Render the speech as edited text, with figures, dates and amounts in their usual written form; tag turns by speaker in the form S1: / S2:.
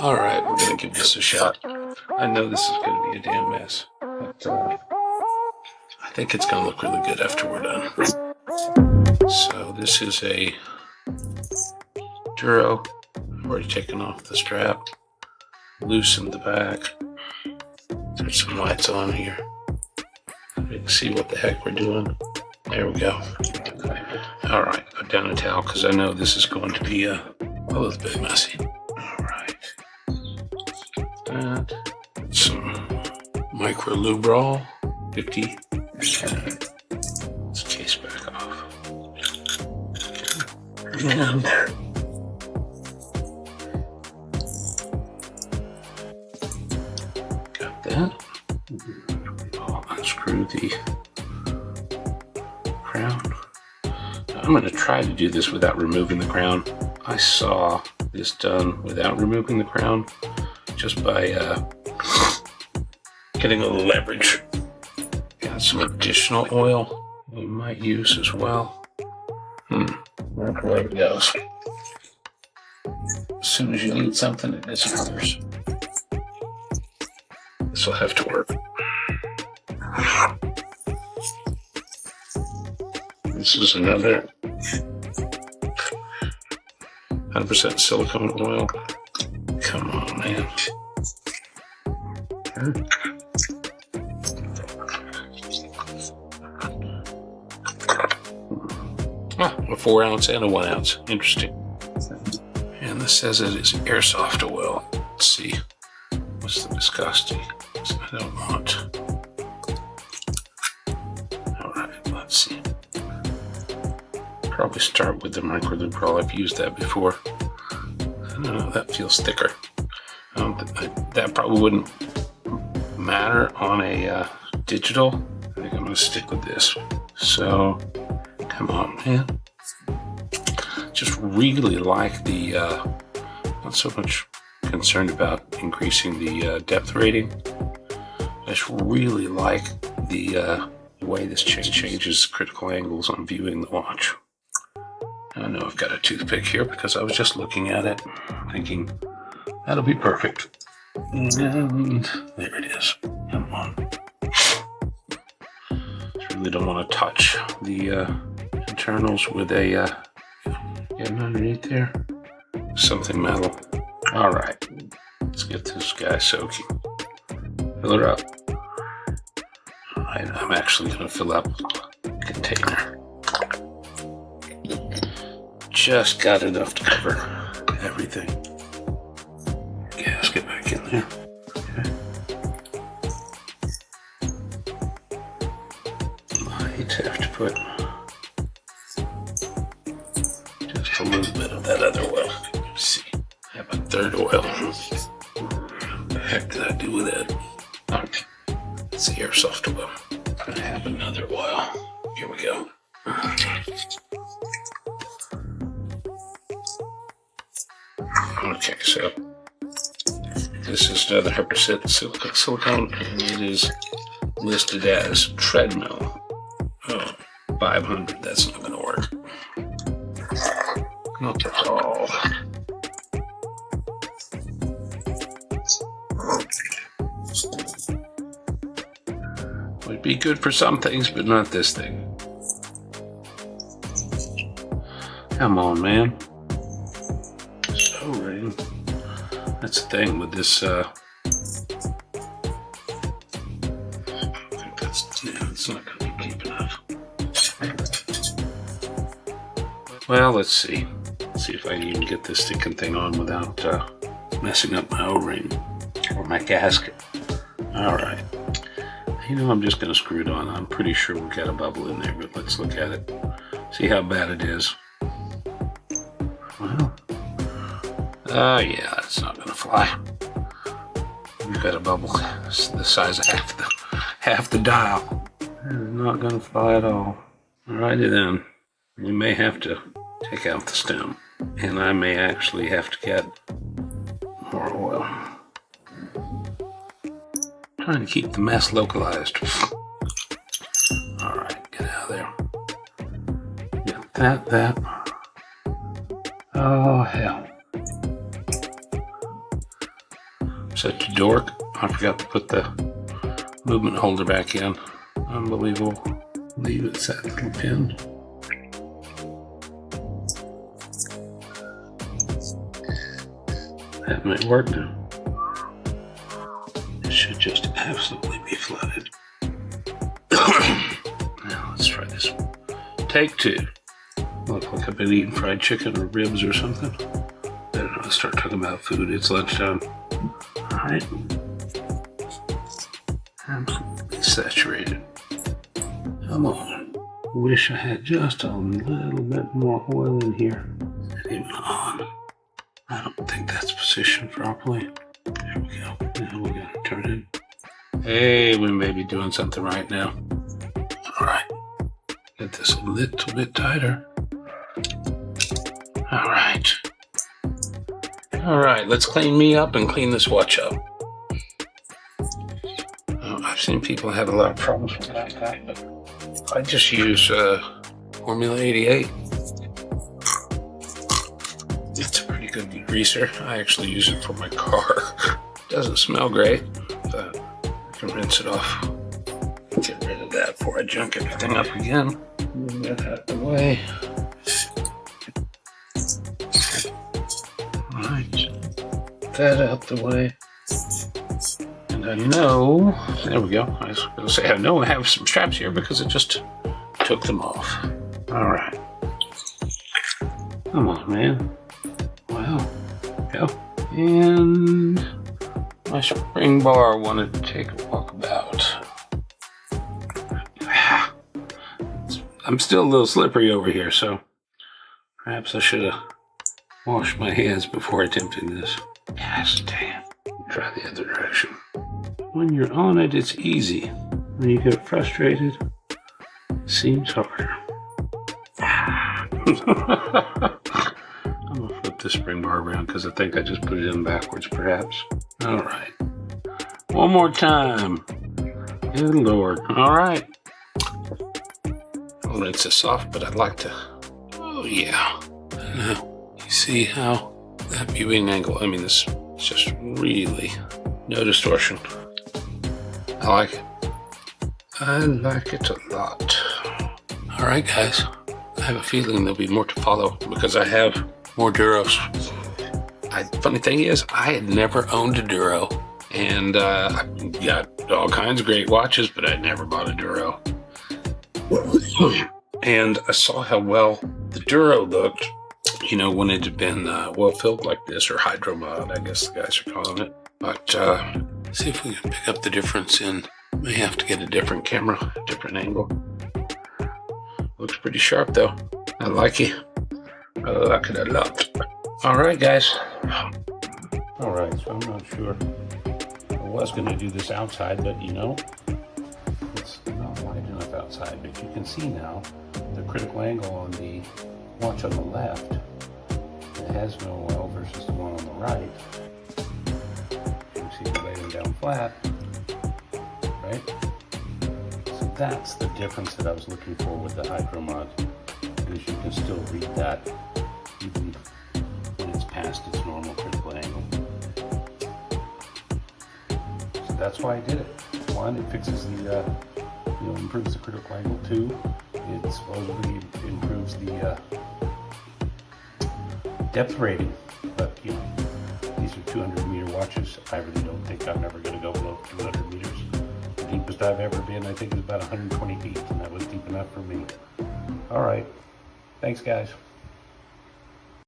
S1: Alright, we're going to give this a shot. I know this is going to be a damn mess, but I think it's going to look really good after we're done. So this is a Duro. I've already taken off the strap, loosened the back, put some lights on here. We can see what the heck we're doing. There we go. Alright, put down a towel because I know this is going to be a little bit messy. Alright. That. Some micro lubrol, 50. Let's case back off. And got that. I'll unscrew the crown. I'm going to try to do this without removing the crown. I saw this done without removing the crown, just by getting a little leverage. Got some additional oil we might use as well. There it goes. As soon as you need something, it disappears. This will have to work. This is another 100% silicone oil. Come on, man. A 4 ounce and a 1 ounce. Interesting. And this says it is airsoft oil. Let's see. What's the viscosity? I don't want. Alright, let's see. Probably start with the micro lubrol. I've used that before. I don't know, that feels thicker. That probably wouldn't matter on a digital. I think I'm going to stick with this. So, come on, man. Just really like the, not so much concerned about increasing the depth rating. I just really like the way this changes critical angles on viewing the watch. I know I've got a toothpick here because I was just looking at it, thinking that'll be perfect. And there it is. Come on. Just really don't want to touch the internals with a getting underneath there. Something metal. Alright. Let's get this guy soaking. Fill her up. Alright, I'm actually going to fill up the container. Just got enough to cover everything. Okay, let's get back in there. Okay. Might have to put just a little bit of that other oil. Let's see. I have a third oil. What the heck did I do with it? Okay. It's the airsoft oil. I have another oil. Here we go. Okay, so this is another 100% silicone, and it is listed as treadmill. Oh, 500. That's not going to work. Not at all. Would be good for some things, but not this thing. Come on, man. Ring. That's the thing with this. I think it's not going to be deep enough. Well, let's see. Let's see if I can even get this sticking thing on without messing up my O-ring or my gasket. All right. You know, I'm just going to screw it on. I'm pretty sure we've got a bubble in there, but let's look at it. See how bad it is. Well. Yeah, that's not gonna fly. We've got a bubble the size of half the dial. It's not gonna fly at all. Alrighty then. We may have to take out the stem, and I may actually have to get more oil. Trying to keep the mess localized. Alright, get out of there. Get that. Oh hell. Such a dork. I forgot to put the movement holder back in. Unbelievable. Leave it set little pin. That might work now. It should just absolutely be flooded. Now let's try this one. Take 2. Look like I've been eating fried chicken or ribs or something. Better not start talking about food. It's lunchtime. Alright. Absolutely saturated. Come on. Wish I had just a little bit more oil in here. Not even on. I don't think that's positioned properly. There we go. Now we gotta turn it. Hey, we may be doing something right now. Alright. Get this a little bit tighter. Alright. Alright, let's clean me up and clean this watch up. I've seen people have a lot of problems with that guy, but I just use Formula 88. It's a pretty good degreaser. I actually use it for my car. Doesn't smell great, but I can rinse it off. Get rid of that before I junk everything up again. Move that out of the way. Alright. That out the way. And I know, there we go. I was going to say, I know I have some straps here because it just took them off. Alright. Come on, man. Wow. Go. And my spring bar wanted to take a walkabout. I'm still a little slippery over here, so perhaps I should have washed my hands before attempting this. Gosh dang. Try the other direction. When you're on it, it's easy. When you get frustrated, it seems harder. I'm gonna flip this spring bar around because I think I just put it in backwards, perhaps. All right. One more time. Good Lord. All right. I'll rinse this off, but I'd like to. Oh, yeah. Now, you see how that viewing angle, I mean, this is just really no distortion. I like it. I like it a lot. All right, guys. I have a feeling there'll be more to follow because I have more Duros. Funny thing is, I had never owned a Duro, and I got all kinds of great watches, but I'd never bought a Duro. And I saw how well the Duro looked, you know, when it had been well filled like this, or hydromod, I guess the guys are calling it. But see if we can pick up the difference in. May have to get a different camera, a different angle. Looks pretty sharp though. I like it. I like it a lot. All right, guys. All right, so I'm not sure. I was going to do this outside, but you know, it's not wide enough outside. But you can see now the critical angle on the watch on the left. It has no oil versus the one on the right. You can see it laying down flat, right? So that's the difference that I was looking for with the hydromod, because you can still read that even when it's past its normal critical angle. So that's why I did it. One, it fixes the, improves the critical angle. Two, it supposedly improves the depth rating. But you know, these are 200-meter watches. I really don't think I'm ever going to go below 200 meters. The deepest I've ever been, I think, is about 120 feet, and that was deep enough for me. All right, thanks, guys.